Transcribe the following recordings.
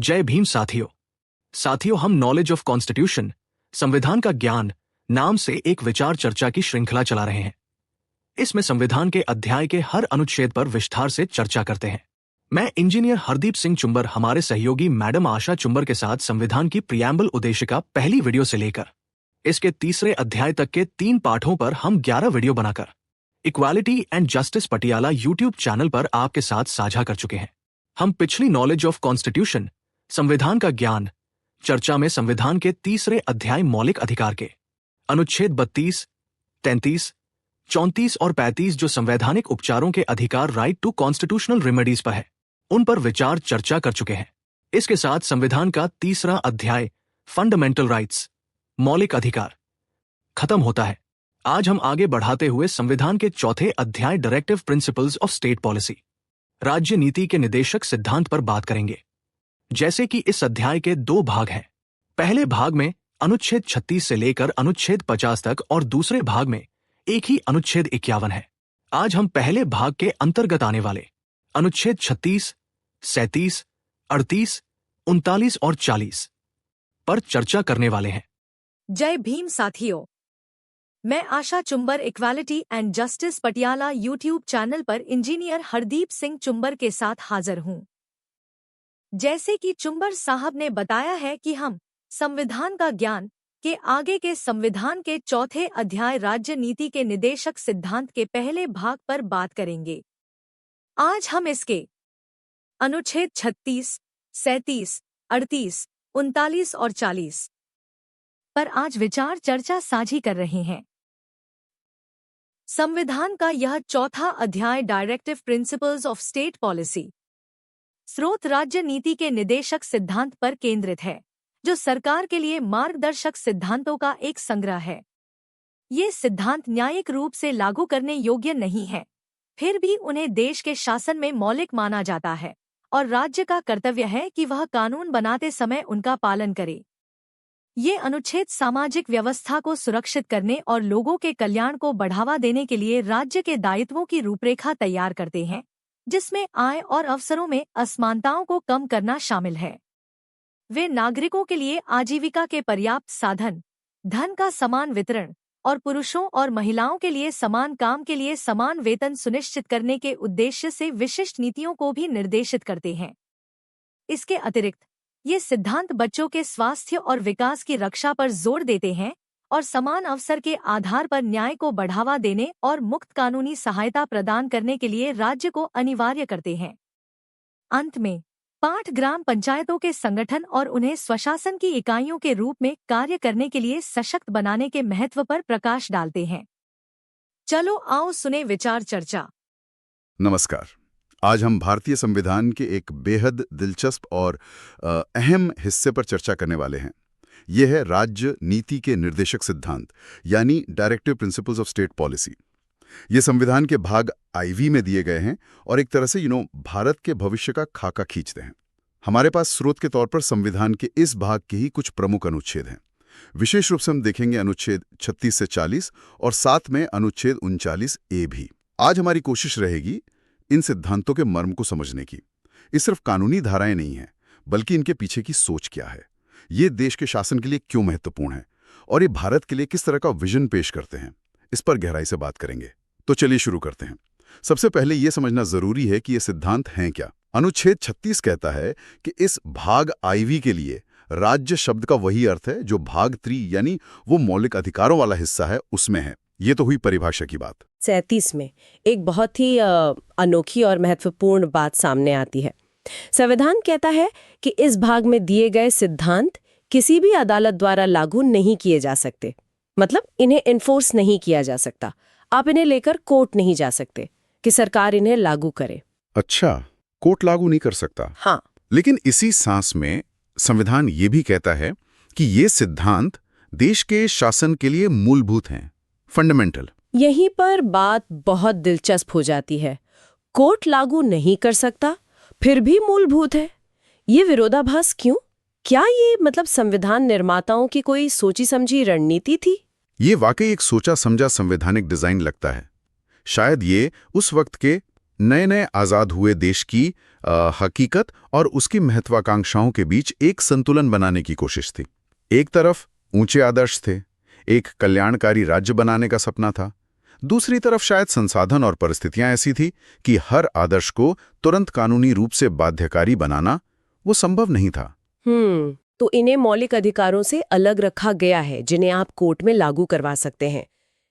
जय भीम साथियों, हम नॉलेज ऑफ कॉन्स्टिट्यूशन, संविधान का ज्ञान नाम से एक विचार चर्चा की श्रृंखला चला रहे हैं। इसमें संविधान के अध्याय के हर अनुच्छेद पर विस्तार से चर्चा करते हैं। मैं इंजीनियर हरदीप सिंह चुंबर हमारे सहयोगी मैडम आशा चुंबर के साथ संविधान की प्रियम्बल उद्देशिका पहली वीडियो से लेकर इसके तीसरे अध्याय तक के 3 पाठों पर हम 11 वीडियो बनाकर equality and justice Patiala YouTube channel पर आपके साथ साझा कर चुके हैं। हम पिछली नॉलेज ऑफ कॉन्स्टिट्यूशन, संविधान का ज्ञान चर्चा में संविधान के तीसरे अध्याय मौलिक अधिकार के अनुच्छेद 32, 33, 34 और 35 जो संवैधानिक उपचारों के अधिकार राइट टू कॉन्स्टिट्यूशनल रेमेडीज पर है, उन पर विचार चर्चा कर चुके हैं। इसके साथ संविधान का तीसरा अध्याय फंडामेंटल राइट्स, मौलिक अधिकार खत्म होता है। आज हम आगे बढ़ाते हुए संविधान के चौथे अध्याय directive principles of state policy, राज्य नीति के निदेशक सिद्धांत पर बात करेंगे। जैसे कि इस अध्याय के 2 भाग हैं। पहले भाग में अनुच्छेद 36 से लेकर अनुच्छेद 50 तक और दूसरे भाग में एक ही अनुच्छेद 51 है। आज हम पहले भाग के अंतर्गत आने वाले अनुच्छेद 36, 37, 38, 39 और 40 पर चर्चा करने वाले हैं। जय भीम साथियों, मैं Asha Chumber equality and justice Patiala YouTube channel पर इंजीनियर हरदीप सिंह चुंबर के साथ हाजिर हूं। जैसे कि चुंबर साहब ने बताया है कि हम संविधान का ज्ञान के आगे के संविधान के चौथे अध्याय राज्य नीति के निदेशक सिद्धांत के पहले भाग पर बात करेंगे। आज हम इसके अनुच्छेद 36, 37, 38, 39 और 40 पर आज विचार चर्चा साझी कर रहे हैं। संविधान का यह चौथा अध्याय directive principles of state policy, स्रोत राज्य नीति के निदेशक सिद्धांत पर केंद्रित है, जो सरकार के लिए मार्गदर्शक सिद्धांतों का एक संग्रह है। ये सिद्धांत न्यायिक रूप से लागू करने योग्य नहीं है, फिर भी उन्हें देश के शासन में मौलिक माना जाता है और राज्य का कर्तव्य है कि वह कानून बनाते समय उनका पालन करे। ये अनुच्छेद सामाजिक व्यवस्था को सुरक्षित करने और लोगों के कल्याण को बढ़ावा देने के लिए राज्य के दायित्वों की रूपरेखा तैयार करते हैं, जिसमें आय और अवसरों में असमानताओं को कम करना शामिल है। वे नागरिकों के लिए आजीविका के पर्याप्त साधन, धन का समान वितरण और पुरुषों और महिलाओं के लिए समान काम के लिए समान वेतन सुनिश्चित करने के उद्देश्य से विशिष्ट नीतियों को भी निर्देशित करते हैं। इसके अतिरिक्त ये सिद्धांत बच्चों के स्वास्थ्य और विकास की रक्षा पर जोर देते हैं और समान अवसर के आधार पर न्याय को बढ़ावा देने और मुक्त कानूनी सहायता प्रदान करने के लिए राज्य को अनिवार्य करते हैं। अंत में पाठ ग्राम पंचायतों के संगठन और उन्हें स्वशासन की इकाइयों के रूप में कार्य करने के लिए सशक्त बनाने के महत्व पर प्रकाश डालते हैं। चलो आओ सुने विचार चर्चा। नमस्कार। आज हम भारतीय संविधान के एक बेहद दिलचस्प और अहम हिस्से पर चर्चा करने वाले हैं। यह है राज्य नीति के निर्देशक सिद्धांत, यानी directive principles of state policy. ये संविधान के भाग IV में दिए गए हैं और एक तरह से भारत के भविष्य का खाका खींचते हैं। हमारे पास स्रोत के तौर पर संविधान के इस भाग के ही कुछ प्रमुख अनुच्छेद हैं। विशेष रूप से हम देखेंगे अनुच्छेद 36 से 40 और साथ में अनुच्छेद 39A भी। आज हमारी कोशिश रहेगी इन सिद्धांतों के मर्म को समझने की। ये सिर्फ कानूनी धाराएं नहीं हैं, बल्कि इनके पीछे की सोच क्या है, ये देश के शासन के लिए क्यों महत्वपूर्ण है और ये भारत के लिए किस तरह का विजन पेश करते हैं, इस पर गहराई से बात करेंगे। तो चलिए शुरू करते हैं। सबसे पहले ये समझना जरूरी है कि ये सिद्धांत हैं क्या। अनुच्छेद 36 कहता है कि इस भाग IV के लिए राज्य शब्द का वही अर्थ है जो भाग 3 यानी वो मौलिक अधिकारों वाला हिस्सा है उसमें है। ये तो हुई परिभाषा की बात। 37 में एक बहुत ही अनोखी और महत्वपूर्ण बात सामने आती है। संविधान कहता है कि इस भाग में दिए गए सिद्धांत किसी भी अदालत द्वारा लागू नहीं किए जा सकते, मतलब इन्हें इन्फोर्स नहीं किया जा सकता। आप इन्हें लेकर कोर्ट नहीं जा सकते कि सरकार इन्हें लागू करे। अच्छा, कोर्ट लागू नहीं कर सकता। हाँ, लेकिन इसी सांस में संविधान ये भी कहता है कि ये सिद्धांत देश के शासन के लिए मूलभूत हैं, फंडामेंटल। यहीं पर बात बहुत दिलचस्प हो जाती है। कोर्ट लागू नहीं कर सकता, फिर भी मूलभूत है। ये विरोधाभास क्यों? क्या ये मतलब संविधान निर्माताओं की कोई सोची समझी रणनीति थी? ये वाकई एक सोचा समझा संवैधानिक डिजाइन लगता है। शायद ये उस वक्त के नए नए आज़ाद हुए देश की हकीकत और उसकी महत्वाकांक्षाओं के बीच एक संतुलन बनाने की कोशिश थी। एक तरफ ऊंचे आदर्श थे, एक कल्याणकारी राज्य बनाने का सपना था। दूसरी तरफ शायद संसाधन और परिस्थितियां ऐसी थी कि हर आदर्श को तुरंत कानूनी रूप से बाध्यकारी बनाना वो संभव नहीं था। तो इन्हें मौलिक अधिकारों से अलग रखा गया है जिन्हें आप कोर्ट में लागू करवा सकते हैं।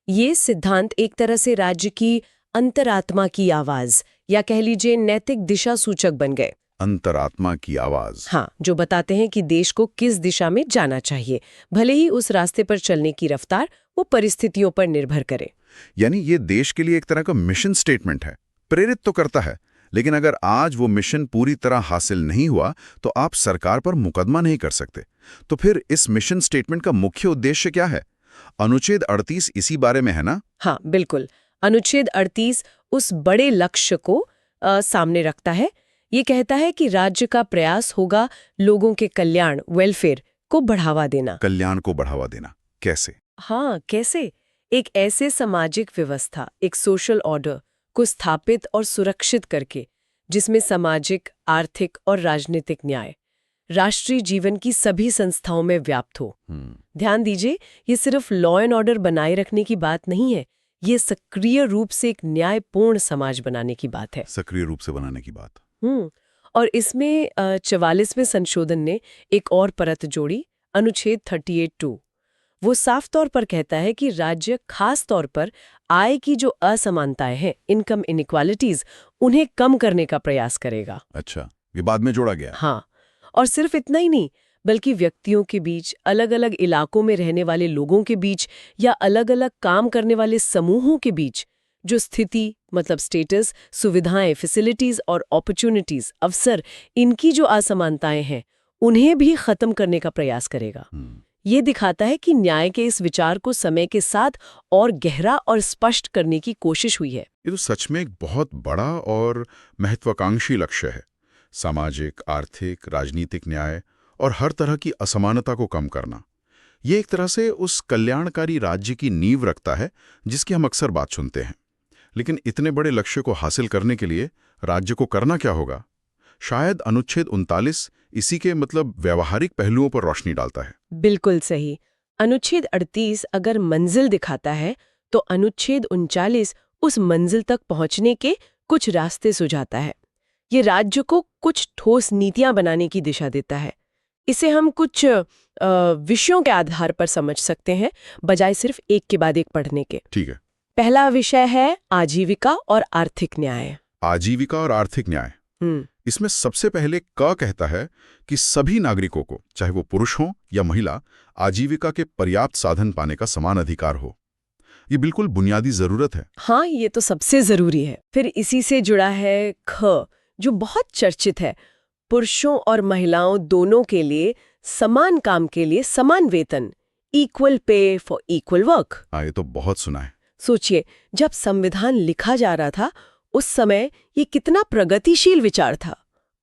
ये सिद्धांत एक तरह से राज्य की अंतरात्मा की आवाज या कह लीजिए नैतिक दिशा सूचक बन गए। अंतरात्मा की आवाज। हाँ, जो बताते हैं कि देश को किस दिशा में जाना चाहिए, भले ही उस रास्ते पर चलने की रफ्तार वो परिस्थितियों पर निर्भर करे। यानी ये देश के लिए एक तरह का मिशन स्टेटमेंट है। प्रेरित तो करता है, लेकिन अगर आज वो मिशन पूरी तरह हासिल नहीं हुआ तो आप सरकार पर मुकदमा नहीं कर सकते। तो फिर इस मिशन स्टेटमेंट का मुख्य उद्देश्य क्या है? अनुच्छेद 38 इसी बारे में है ना? हाँ, बिल्कुल। अनुच्छेद 38 उस बड़े लक्ष्य को सामने रखता है। ये कहता है कि राज्य का प्रयास होगा लोगों के कल्याण, वेलफेयर को बढ़ावा देना। कल्याण को बढ़ावा देना कैसे? हाँ, कैसे? एक ऐसे सामाजिक व्यवस्था, एक सोशल ऑर्डर को स्थापित और सुरक्षित करके जिसमें सामाजिक, आर्थिक और राजनीतिक न्याय राष्ट्रीय जीवन की सभी संस्थाओं में व्याप्त हो। ध्यान दीजिए, ये सिर्फ लॉ एंड ऑर्डर बनाए रखने की बात नहीं है, ये सक्रिय रूप से एक न्यायपूर्ण समाज बनाने की बात है। सक्रिय रूप से बनाने की बात। और इसमें 44वें संशोधन ने एक और परत जोड़ी, अनुच्छेद 38(2). वो साफ तौर पर कहता है कि राज्य खास तौर पर आय की जो असमानताएं हैं, इनकम इनइक्वालिटीज, उन्हें कम करने का प्रयास करेगा। अच्छा, ये बाद में जोड़ा गया। हाँ, और सिर्फ इतना ही नहीं, बल्कि व्यक्तियों के बीच, अलग अलग इलाकों में रहने वाले लोगों के बीच या अलग अलग काम करने वाले समूहों के बीच जो स्थिति, मतलब स्टेटस, सुविधाएं, फैसिलिटीज और अपॉर्चुनिटीज, अवसर, इनकी जो असमानताएं हैं, उन्हें भी खत्म करने का प्रयास करेगा। ये दिखाता है कि न्याय के इस विचार को समय के साथ और गहरा और स्पष्ट करने की कोशिश हुई है। ये तो सच में एक बहुत बड़ा और महत्वाकांक्षी लक्ष्य है। सामाजिक, आर्थिक, राजनीतिक न्याय और हर तरह की असमानता को कम करना। ये एक तरह से उस कल्याणकारी राज्य की नींव रखता है जिसकी हम अक्सर बात सुनते हैं। लेकिन इतने बड़े लक्ष्य को हासिल करने के लिए राज्य को करना क्या होगा? शायद अनुच्छेद 39 इसी के व्यावहारिक पहलुओं पर रोशनी डालता है। बिल्कुल सही। अनुच्छेद 38 अगर मंजिल दिखाता है, तो अनुच्छेद 39 उस मंजिल तक पहुंचने के कुछ रास्ते सुझाता है। ये राज्य को कुछ ठोस नीतियां बनाने की दिशा देता है। इसे हम कुछ विषयों के आधार पर समझ सकते हैं, बजाय सिर्फ एक के बाद एक पढ़ने के। ठीक है। पहला विषय है आजीविका और आर्थिक न्याय। आजीविका और आर्थिक न्याय। इसमें सबसे पहले क कहता है कि सभी नागरिकों को, चाहे वो पुरुष हो या महिला, आजीविका के पर्याप्त साधन पाने का समान अधिकार हो। ये बिल्कुल बुनियादी जरूरत है। हाँ, ये तो सबसे जरूरी है। फिर इसी से जुड़ा है ख, जो बहुत चर्चित है, पुरुषों और महिलाओं दोनों के लिए समान काम के लिए समान वेतन, equal pay for equal work. ये तो बहुत सुना है। सोचिए, जब संविधान लिखा जा रहा था उस समय ये कितना प्रगतिशील विचार था।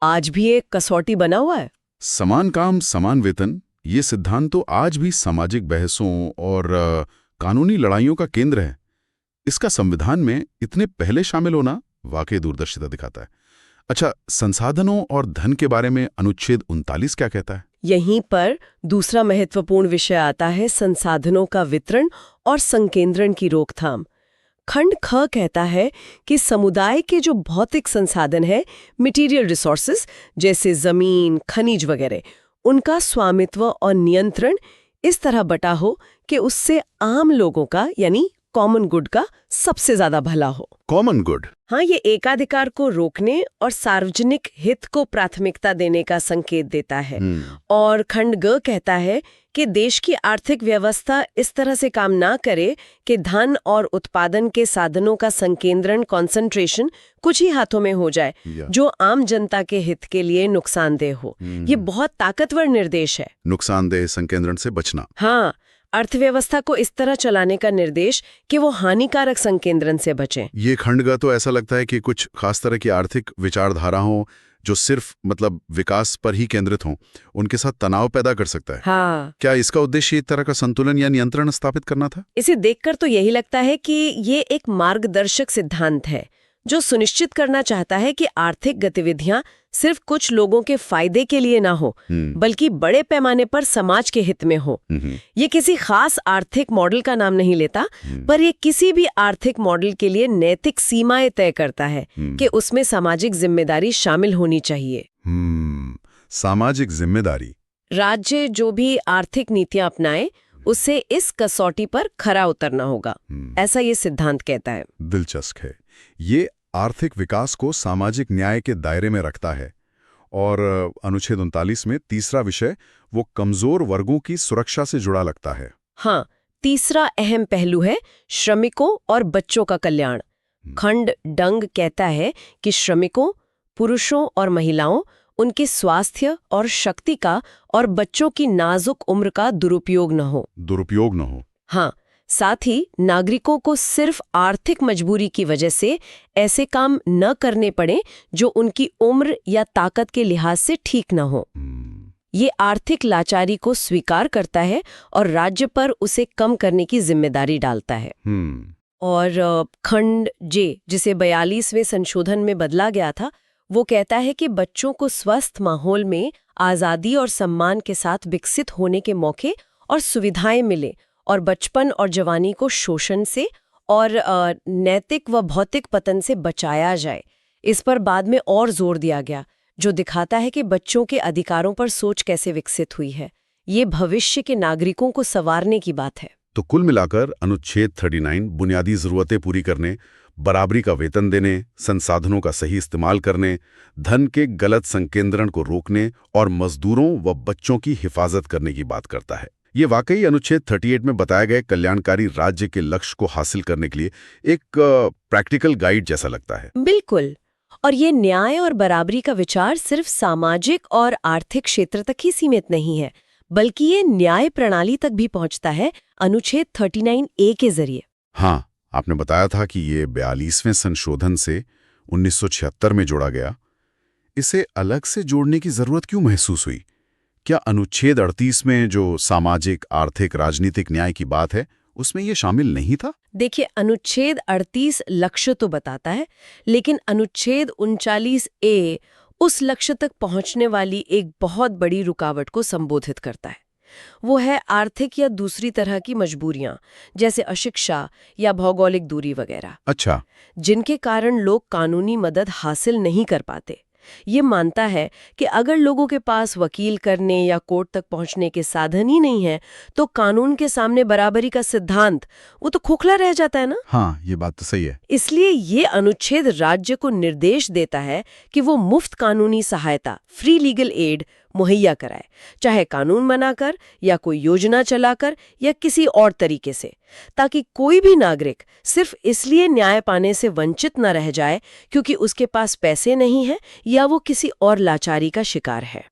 आज भी एक कसौटी बना हुआ है। समान काम समान वेतन, ये सिद्धांत तो आज भी सामाजिक बहसों और कानूनी लड़ाइयों का केंद्र है। इसका संविधान में इतने पहले शामिल होना वाकई दूरदर्शिता दिखाता है। अच्छा, संसाधनों और धन के बारे में अनुच्छेद 39 क्या कहता है? यहीं पर दूसरा महत्वपूर्ण विषय आता है, संसाधनों का वितरण और संकेंद्रण की रोकथाम। खंड ख कहता है कि समुदाय के जो भौतिक संसाधन है, मटेरियल रिसोर्सेज जैसे जमीन, खनिज वगैरह, उनका स्वामित्व और नियंत्रण इस तरह बटा हो कि उससे आम लोगों का, यानी कॉमन गुड का सबसे ज्यादा भला हो। Common good? हाँ, ये एकाधिकार को रोकने और सार्वजनिक हित को प्राथमिकता देने का संकेत देता है। और खंड ग कहता है कि देश की आर्थिक व्यवस्था इस तरह से काम ना करे कि धन और उत्पादन के साधनों का संकेंद्रण, कंसंट्रेशन कुछ ही हाथों में हो जाए, जो आम जनता के हित के लिए नुकसानदेह हो। ये बहुत ताकतवर निर्देश है। नुकसानदेह संकेंद्रण से बचना। हाँ, अर्थव्यवस्था को इस तरह चलाने का निर्देश कि वो हानिकारक संकेंद्रण से बचें। ये खंडगा तो ऐसा लगता है कि कुछ खास तरह की आर्थिक विचारधाराओं जो सिर्फ विकास पर ही केंद्रित हों, उनके साथ तनाव पैदा कर सकता है। हाँ। क्या इसका उद्देश्य एक तरह का संतुलन या नियंत्रण स्थापित करना था? इसे देखकर तो यही लगता है कि ये एक मार्गदर्शक सिद्धांत है जो सुनिश्चित करना चाहता है कि आर्थिक गतिविधियां सिर्फ कुछ लोगों के फायदे के लिए ना हो, बल्कि बड़े पैमाने पर समाज के हित में हो। ये किसी खास आर्थिक मॉडल का नाम नहीं लेता, पर ये किसी भी आर्थिक मॉडल के लिए नैतिक सीमाएं तय करता है कि उसमें सामाजिक जिम्मेदारी शामिल होनी चाहिए। सामाजिक जिम्मेदारी। राज्य जो भी आर्थिक नीतियां अपनाए उसे इस कसौटी पर खरा उतरना होगा, ऐसा ये सिद्धांत कहता है। दिलचस्प है। ये आर्थिक विकास को सामाजिक न्याय के दायरे में रखता है। और अनुच्छेद 39 में तीसरा विषय वो कमजोर वर्गों की सुरक्षा से जुड़ा लगता है। हाँ, तीसरा अहम पहलू है श्रमिकों और बच्चों का कल्याण। खंड डंग कहता है कि श्रमिकों, पुरुषों और महिलाओं, उनके स्वास्थ्य और शक्ति का और बच्चों की नाजुक उम्र का दुरुपयोग न हो। हाँ, साथ ही नागरिकों को सिर्फ आर्थिक मजबूरी की वजह से ऐसे काम न करने पड़े जो उनकी उम्र या ताकत के लिहाज से ठीक न हो। ये आर्थिक लाचारी को स्वीकार करता है और राज्य पर उसे कम करने की जिम्मेदारी डालता है। और खंड जे, जिसे 42वें संशोधन में बदला गया था, वो कहता है कि बच्चों को स्वस्थ माहौल में आज़ादी और सम्मान के साथ विकसित होने के मौके और सुविधाएं मिले और बचपन और जवानी को शोषण से और नैतिक व भौतिक पतन से बचाया जाए। इस पर बाद में और जोर दिया गया, जो दिखाता है कि बच्चों के अधिकारों पर सोच कैसे विकसित हुई है। ये भविष्य के नागरिकों को संवारने की बात है। तो कुल मिलाकर अनुच्छेद 39 बुनियादी जरूरतें पूरी करने, बराबरी का वेतन देने, संसाधनों का सही इस्तेमाल करने, धन के गलत संकेंद्रण को रोकने और मजदूरों व बच्चों की हिफाजत करने की बात करता है। ये वाकई अनुच्छेद 38 में बताए गए कल्याणकारी राज्य के लक्ष्य को हासिल करने के लिए एक प्रैक्टिकल गाइड जैसा लगता है। बिल्कुल। और ये न्याय और बराबरी का विचार सिर्फ सामाजिक और आर्थिक क्षेत्र तक ही सीमित नहीं है, बल्कि ये न्याय प्रणाली तक भी पहुंचता है अनुच्छेद 39A के जरिए। हाँ, आपने बताया था कि ये 42वें संशोधन से 1976 में जोड़ा गया। इसे अलग से जोड़ने की जरूरत क्यों महसूस हुई? क्या अनुच्छेद 38 में जो सामाजिक, आर्थिक, राजनीतिक न्याय की बात है, उसमें ये शामिल नहीं था? देखिए, अनुच्छेद 38 लक्ष्य तो बताता है, लेकिन अनुच्छेद 39A उस लक्ष्य तक पहुंचने वाली एक बहुत बड़ी रुकावट को संबोधित करता है। वो है आर्थिक या दूसरी तरह की मजबूरियां, जैसे अशिक्षा या भौगोलिक दूरी वगैरह। अच्छा। जिनके कारण लोग कानूनी मदद हासिल नहीं कर पाते। ये मानता है कि अगर लोगों के पास वकील करने या कोर्ट तक पहुंचने के साधन ही नहीं है, तो कानून के सामने बराबरी का सिद्धांत वो तो खोखला रह जाता है ना। हाँ, ये बात तो सही है। इसलिए ये अनुच्छेद राज्य को निर्देश देता है कि वो मुफ्त कानूनी सहायता, फ्री लीगल एड मुहैया कराए, चाहे कानून बनाकर या कोई योजना चलाकर या किसी और तरीके से, ताकि कोई भी नागरिक सिर्फ इसलिए न्याय पाने से वंचित न रह जाए क्योंकि उसके पास पैसे नहीं है या वो किसी और लाचारी का शिकार है।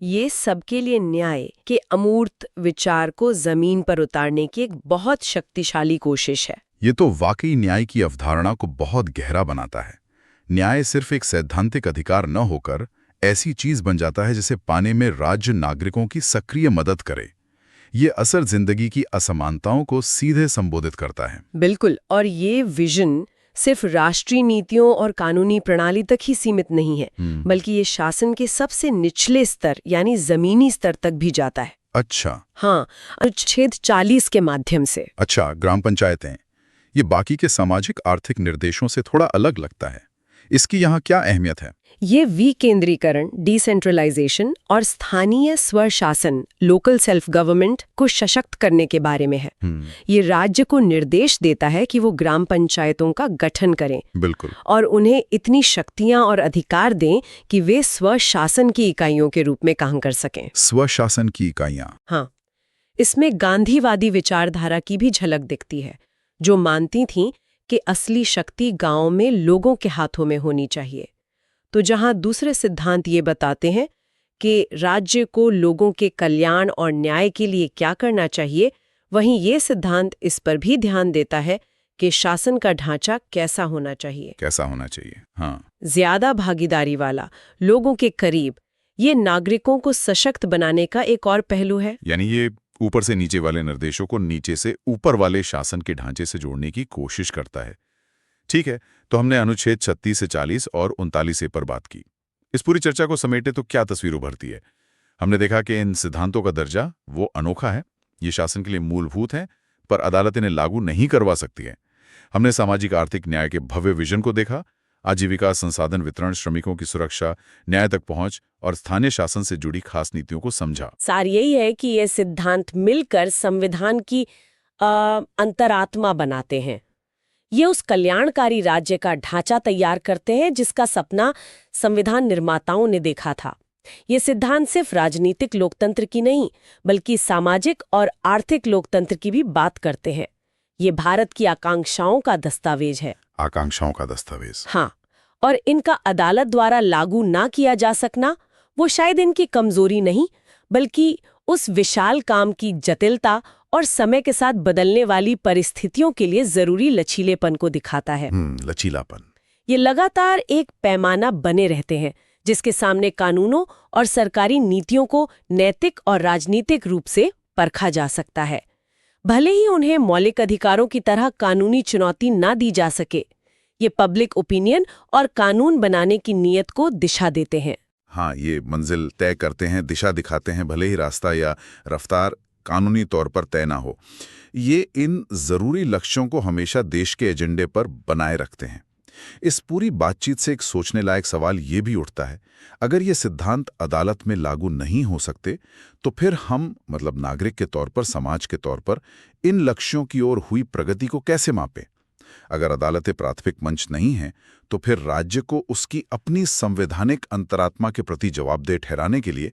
ये सबके लिए न्याय के अमूर्त विचार को जमीन पर उतारने की एक बहुत शक्तिशाली कोशिश है। ये तो वाकई न्याय की अवधारणा को बहुत गहरा बनाता है। न्याय सिर्फ एक सैद्धांतिक अधिकार न होकर ऐसी चीज बन जाता है जिसे पाने में राज्य नागरिकों की सक्रिय मदद करे। ये असर जिंदगी की असमानताओं को सीधे संबोधित करता है। बिल्कुल। और ये विजन सिर्फ राष्ट्रीय नीतियों और कानूनी प्रणाली तक ही सीमित नहीं है, बल्कि ये शासन के सबसे निचले स्तर यानी जमीनी स्तर तक भी जाता है। अच्छा। हाँ, अनुच्छेद 40 के माध्यम से। अच्छा, ग्राम पंचायतें। ये बाकी के सामाजिक आर्थिक निर्देशों से थोड़ा अलग लगता है। इसकी यहाँ क्या अहमियत है? ये विकेंद्रीकरण, डिसेंट्रलाइजेशन और स्थानीय स्वशासन, लोकल सेल्फ गवर्नमेंट को सशक्त करने के बारे में है। ये राज्य को निर्देश देता है कि वो ग्राम पंचायतों का गठन करें। बिल्कुल। और उन्हें इतनी शक्तियां और अधिकार दें कि वे स्वशासन की इकाइयों के रूप में काम कर सकें। स्वशासन की इकाइयां। हाँ, इसमें गांधीवादी विचारधारा की भी झलक दिखती है, जो मानती थीं कि असली शक्ति गांव में लोगों के हाथों में होनी चाहिए। तो जहां दूसरे सिद्धांत ये बताते हैं कि राज्य को लोगों के कल्याण और न्याय के लिए क्या करना चाहिए, वहीं ये सिद्धांत इस पर भी ध्यान देता है कि शासन का ढांचा कैसा होना चाहिए। कैसा होना चाहिए? हाँ। ज्यादा भागीदारी वाला, लोगों के करीब। ये नागरिकों को सशक्त बनाने का एक और पहलू है। यानी ये ऊपर से नीचे वाले निर्देशों को नीचे से ऊपर वाले शासन के ढांचे से जोड़ने की कोशिश करता है, ठीक है, तो हमने अनुच्छेद 36 से 40 और 39A पर बात की। इस पूरी चर्चा को समेटे तो क्या तस्वीर उभरती है? हमने देखा कि इन सिद्धांतों का दर्जा वो अनोखा है, ये शासन के लिए मूलभूत है, पर अदालत इन्हें लागू नहीं करवा सकती है। हमने सामाजिक आर्थिक न्याय के भव्य विजन को देखा, आजीविका, संसाधन वितरण, श्रमिकों की सुरक्षा, न्याय तक पहुंच और स्थानीय शासन से जुड़ी खास नीतियों को समझा। सार यही है कि ये सिद्धांत मिलकर संविधान की अंतरात्मा बनाते हैं। ये उस कल्याणकारी राज्य का ढांचा तैयार करते हैं जिसका सपना संविधान निर्माताओं ने देखा था। ये सिद्धांत सिर्फ राजनीतिक लोकतंत्र की नहीं, बल्कि सामाजिक और आर्थिक लोकतंत्र की भी बात करते हैं। ये भारत की आकांक्षाओं का दस्तावेज है। आकांक्षाओं का दस्तावेज। हाँ, और इनका अदालत द्वारा लागू ना किया जा सकना वो शायद इनकी कमजोरी नहीं, बल्कि उस विशाल काम की जटिलता और समय के साथ बदलने वाली परिस्थितियों के लिए जरूरी लचीलेपन को दिखाता है। लचीलापन। ये लगातार एक पैमाना बने रहते हैं जिसके सामने कानूनों और सरकारी नीतियों को नैतिक और राजनीतिक रूप से परखा जा सकता है। भले ही उन्हें मौलिक अधिकारों की तरह कानूनी चुनौती ना दी जा सके, ये पब्लिक ओपिनियन और कानून बनाने की नीयत को दिशा देते हैं। हाँ, ये मंजिल तय करते हैं, दिशा दिखाते हैं, भले ही रास्ता या रफ्तार कानूनी तौर पर तय ना हो। ये इन जरूरी लक्ष्यों को हमेशा देश के एजेंडे पर बनाए रखते हैं। इस पूरी बातचीत से एक सोचने लायक सवाल ये भी उठता है, अगर ये सिद्धांत अदालत में लागू नहीं हो सकते तो फिर हम मतलब नागरिक के तौर पर, समाज के तौर पर इन लक्ष्यों की ओर हुई प्रगति को कैसे मापें? अगर अदालतें प्राथमिक मंच नहीं हैं तो फिर राज्य को उसकी अपनी संवैधानिक अंतरात्मा के प्रति जवाबदेह ठहराने के लिए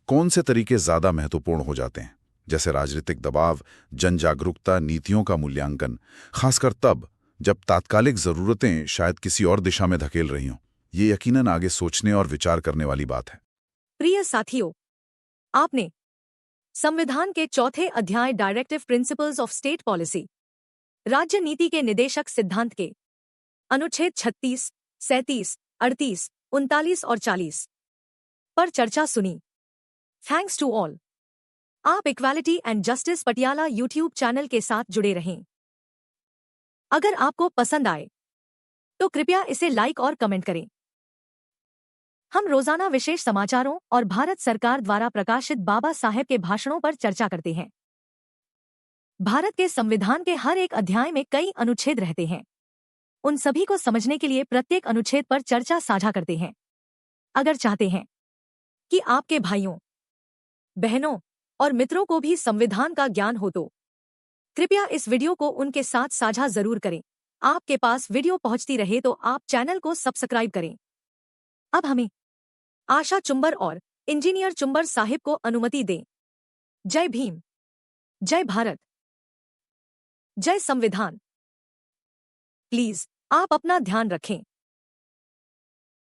कौन से तरीके ज्यादा महत्वपूर्ण हो जाते हैं? जैसे राजनीतिक दबाव, जन जागरूकता, नीतियों का मूल्यांकन, खासकर तब जब तात्कालिक जरूरतें शायद किसी और दिशा में धकेल रही हों। ये यकीनन आगे सोचने और विचार करने वाली बात है। प्रिय साथियों, आपने संविधान के चौथे अध्याय directive principles of state policy, राज्य नीति के निदेशक सिद्धांत के अनुच्छेद 36, 37, 38, 39 और 40 पर चर्चा सुनी। Thanks to all. आप equality and justice Patiala YouTube channel के साथ जुड़े रहें। अगर आपको पसंद आए तो कृपया इसे लाइक और कमेंट करें। हम रोजाना विशेष समाचारों और भारत सरकार द्वारा प्रकाशित बाबा साहेब के भाषणों पर चर्चा करते हैं। भारत के संविधान के हर एक अध्याय में कई अनुच्छेद रहते हैं। उन सभी को समझने के लिए प्रत्येक अनुच्छेद पर चर्चा साझा करते हैं। अगर चाहते हैं कि आपके भाइयों, बहनों और मित्रों को भी संविधान का ज्ञान हो तो कृपया इस वीडियो को उनके साथ साझा जरूर करें। आपके पास वीडियो पहुंचती रहे तो आप चैनल को सब्सक्राइब करें। अब हमें आशा चुंबर और इंजीनियर चुंबर साहिब को अनुमति दें। जय भीम, जय भारत, जय संविधान। प्लीज आप अपना ध्यान रखें।